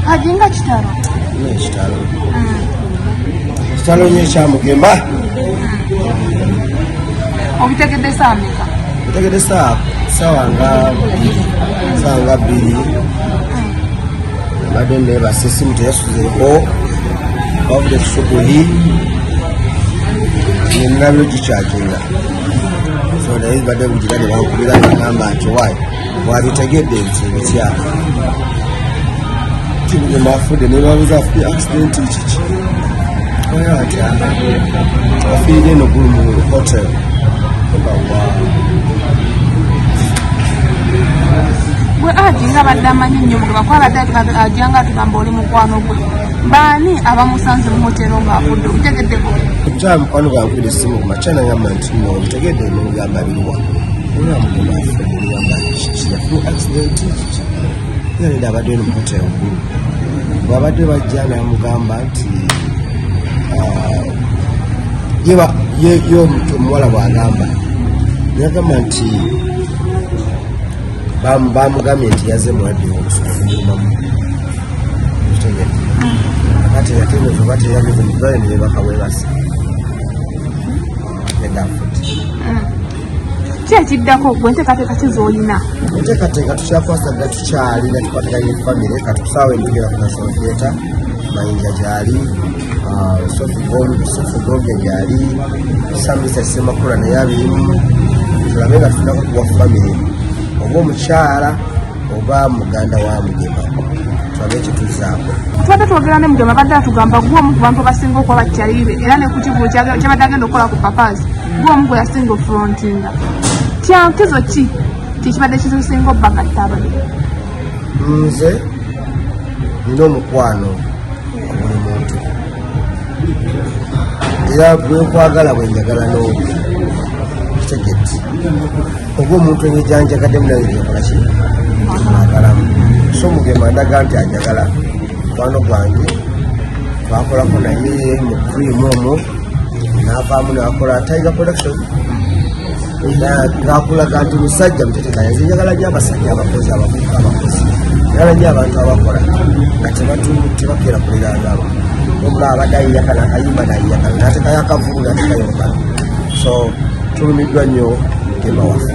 Kajinga kitalo. Ne kitalo. Kitalo nye kya Mugema. Obitegedde saameka. Obitegedde ssaawa nga bbiri. Mbadde neebase essimu teyasuzeeko. Wabudde kusukuhi. Nabyo gikyagenda. So naye mbadde bugira ne bankubira ngamba nti wabitegedde nti ebikyala. Mugema afudde ne babuuza afudde accident kiki. Oyo atya afiiridde eno gulu mu hotel. Gwe ajinga badde amanyi nnyo Mugema kuba badde ajanga atugamba oli mukwano gwe. Baani abamusanze mu hotero ng'afudde obitegeddeko? Omukyala mukwano gwankubira essimu ku makya nagamba nti no obitegedde n'ogamba biriwa. Oyo Mugema afudde n'ogamba kiki yafuna accident kiki. Yalina abadde eno mu hotel gulu. Bwabadde bajja n'amugamba nti ye omuwala bw'agamba yagamba nti bamugambye nti yazze mulwadde obusukumamu kitegedde akati yategeeza oba teyageze mu ddwaliro ne bakawebasa edafuti ki ekiddako gwe enteekateeka ki z'olina? enteekateeka tukyakwasagga tukyalina tukwataganye famire kati kusaawa entugera ku national theatre mayinja gyali sofugonge gyali samisa kisemakula naye abirimu tulabe nga tufunako kuwa famire oba omukyala oba muganda wa Mugema tulabe ekituzaako. Tubadde twogera ne Mugema badde atugamba gwe omu ku bantu abasinga okuba bakyalire era ne ku kivulo kyabadde agenda okukola ku papaazi gwe omu gwe yasinga ofulontinga. Kyankizo ki kibadde kizisinga obbagatta abali? Nze nina omukwano buli muntu era bwenkwagala bwenjagala n'omu kitegedde oba omuntu enyejanjagadde munayekola ki mwagalamu. So Mugema ndaga nti anjagala mukwano gwange twakolako naye mu cream omwo n'avaamu n'akola Tiger production ng'akulaga nti musajja mutetekanya nze njagala nnyo abasajja abakozi njagala nnyo abantu abakola nga tebakeera kuliranga abo obula abadde ayiyaka n'akayimba n'ayiyaka n'atekayo akavulu n'atekayo okala. So tulumiddwa nnyo Mugema waffe.